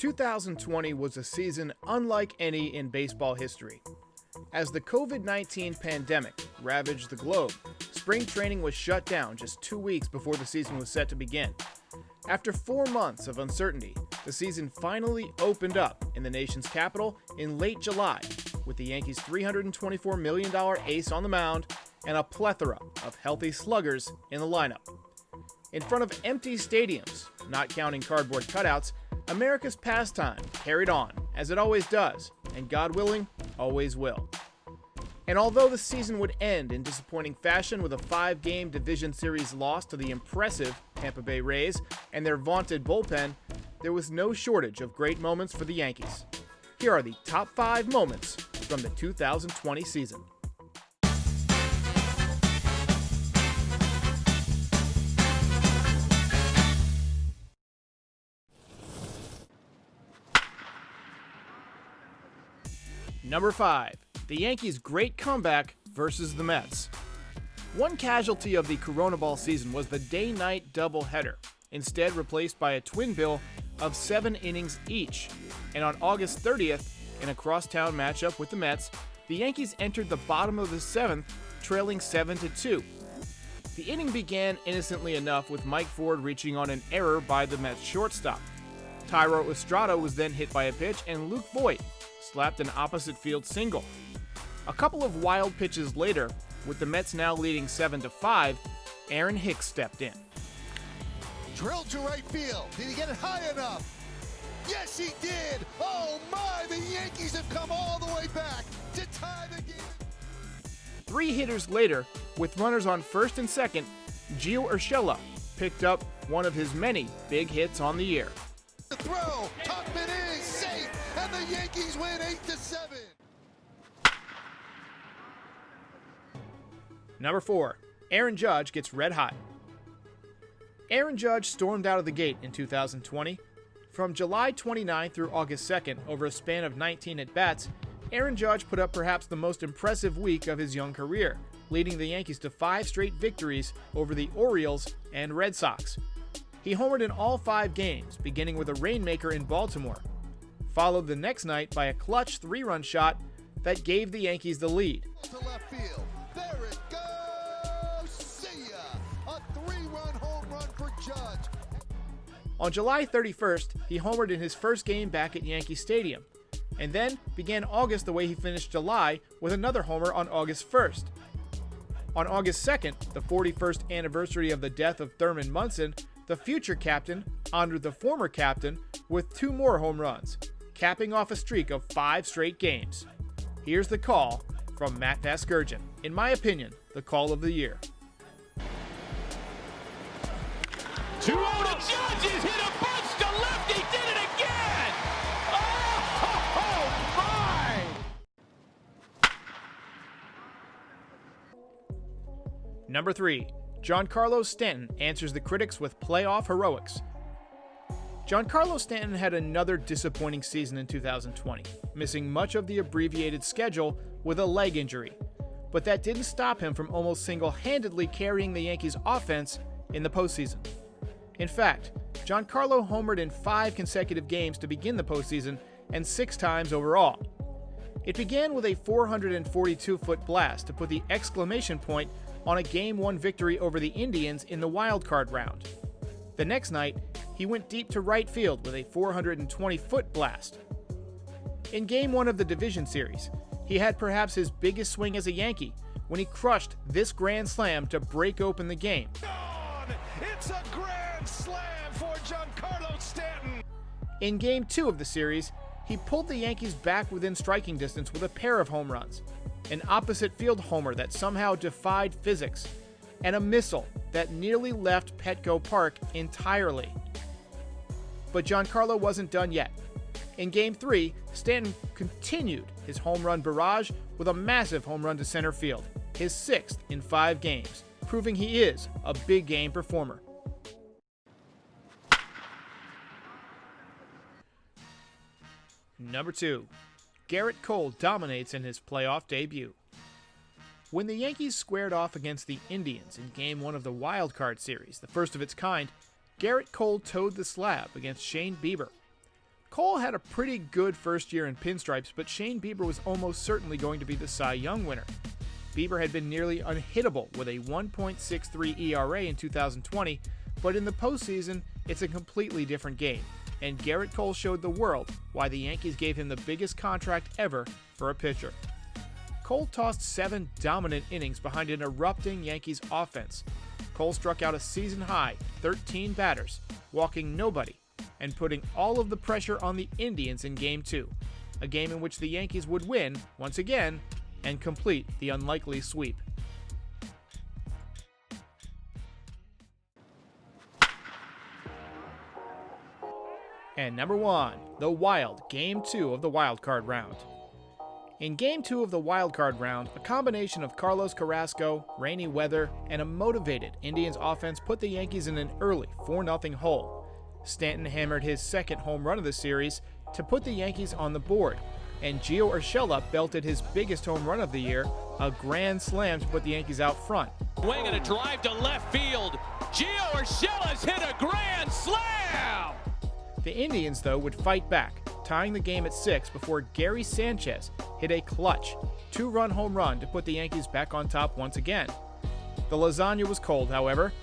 2020 was a season unlike any in baseball history. As the COVID-19 pandemic ravaged the globe, spring training was shut down just 2 weeks before the season was set to begin. After 4 months of uncertainty, the season finally opened up in the nation's capital in late July, with the Yankees' $324 million ace on the mound and a plethora of healthy sluggers in the lineup. In front of empty stadiums, not counting cardboard cutouts, America's pastime carried on, as it always does, and God willing, always will. And although the season would end in disappointing fashion with a 5-game division series loss to the impressive Tampa Bay Rays and their vaunted bullpen, there was no shortage of great moments for the Yankees. Here are the top 5 moments from the 2020 season. Number 5. The Yankees' great comeback versus the Mets. One casualty of the Corona Ball season was the day-night doubleheader, instead replaced by a twin bill of 7 innings each. And on August 30th, in a crosstown matchup with the Mets, the Yankees entered the bottom of the 7th, trailing 7-2. The inning began innocently enough with Mike Ford reaching on an error by the Mets shortstop. Thairo Estrada was then hit by a pitch, and Luke Voit slapped an opposite field single. A couple of wild pitches later, with the Mets now leading 7-5, Aaron Hicks stepped in. Drilled to right field. Did he get it high enough? Yes, he did! Oh my, the Yankees have come all the way back to tie the game. 3 hitters later, with runners on first and second, Gio Urshela picked up one of his many big hits on the year. The throw, Tuckman is safe, and the Yankees win 8-7. Number 4. Aaron Judge gets red hot. Aaron Judge stormed out of the gate in 2020. From July 29 through August 2nd, over a span of 19 at-bats, Aaron Judge put up perhaps the most impressive week of his young career, leading the Yankees to 5 straight victories over the Orioles and Red Sox. He homered in all 5 games, beginning with a rainmaker in Baltimore, followed the next night by a clutch 3-run shot that gave the Yankees the lead. To left field. There it goes. See ya. A 3-run home run for Judge. On July 31st, he homered in his first game back at Yankee Stadium, and then began August the way he finished July with another homer on August 1st. On August 2nd, the 41st anniversary of the death of Thurman Munson, the future captain honored the former captain with 2 more home runs, capping off a streak of 5 straight games. Here's the call from Matt Vasgersian. In my opinion, the call of the year. 2-0 to Judge. He's hit a bunch to left. He did it again. Oh my! Number 3. Giancarlo Stanton answers the critics with playoff heroics. Giancarlo Stanton had another disappointing season in 2020, missing much of the abbreviated schedule with a leg injury. But that didn't stop him from almost single-handedly carrying the Yankees' offense in the postseason. In fact, Giancarlo homered in 5 consecutive games to begin the postseason and 6 times overall. It began with a 442-foot blast to put the exclamation point on a Game 1 victory over the Indians in the wild-card round. The next night, he went deep to right field with a 420-foot blast. In Game 1 of the division series, he had perhaps his biggest swing as a Yankee when he crushed this grand slam to break open the game. It's a grand slam for Giancarlo Stanton. In Game 2 of the series, he pulled the Yankees back within striking distance with a pair of home runs, an opposite field homer that somehow defied physics, and a missile that nearly left Petco Park entirely. But Giancarlo wasn't done yet. In Game 3, Stanton continued his home run barrage with a massive home run to center field, his 6th in 5 games, proving he is a big game performer. Number 2. Gerrit Cole dominates in his playoff debut. When the Yankees squared off against the Indians in Game 1 of the Wild Card Series, the first of its kind, Gerrit Cole towed the slab against Shane Bieber. Cole had a pretty good first year in pinstripes, but Shane Bieber was almost certainly going to be the Cy Young winner. Bieber had been nearly unhittable with a 1.63 ERA in 2020, but in the postseason, it's a completely different game, and Gerrit Cole showed the world why the Yankees gave him the biggest contract ever for a pitcher. Cole tossed 7 dominant innings behind an erupting Yankees offense. Cole struck out a season-high 13 batters, walking nobody, and putting all of the pressure on the Indians in Game 2, a game in which the Yankees would win, once again, and complete the unlikely sweep. And number 1, the Wild, Game 2 of the Wild Card round. In Game 2 of the Wild Card round, a combination of Carlos Carrasco, rainy weather, and a motivated Indians offense put the Yankees in an early 4-0 hole. Stanton hammered his second home run of the series to put the Yankees on the board, and Gio Urshela belted his biggest home run of the year, a grand slam to put the Yankees out front. Swing and a drive to left field. Gio Urshela's hit a grand slam! The Indians, though, would fight back, tying the game at 6 before Gary Sanchez hit a clutch 2-run home run to put the Yankees back on top once again. The lasagna was cold, however,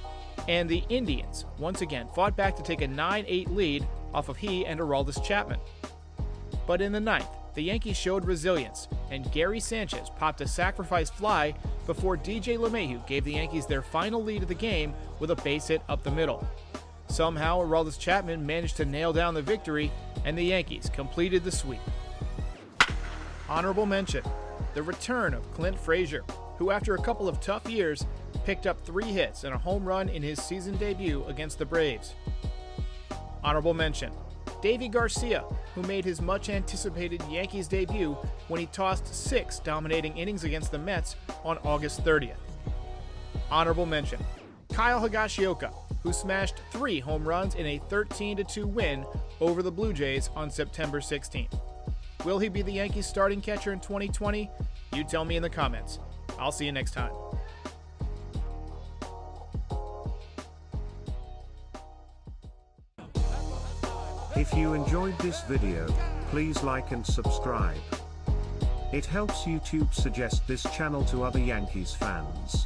and the Indians once again fought back to take a 9-8 lead off of he and Aroldis Chapman. But in the 9th, the Yankees showed resilience, and Gary Sanchez popped a sacrifice fly before DJ LeMahieu gave the Yankees their final lead of the game with a base hit up the middle. Somehow, Aroldis Chapman managed to nail down the victory, and the Yankees completed the sweep. Honorable mention, the return of Clint Frazier, who after a couple of tough years, picked up 3 hits and a home run in his season debut against the Braves. Honorable mention, Deivi Garcia, who made his much-anticipated Yankees debut when he tossed 6 dominating innings against the Mets on August 30th. Honorable mention, Kyle Higashioka, who smashed 3 home runs in a 13-2 win over the Blue Jays on September 16th. Will he be the Yankees starting catcher in 2020? You tell me in the comments. I'll see you next time. If you enjoyed this video, please like and subscribe. It helps YouTube suggest this channel to other Yankees fans.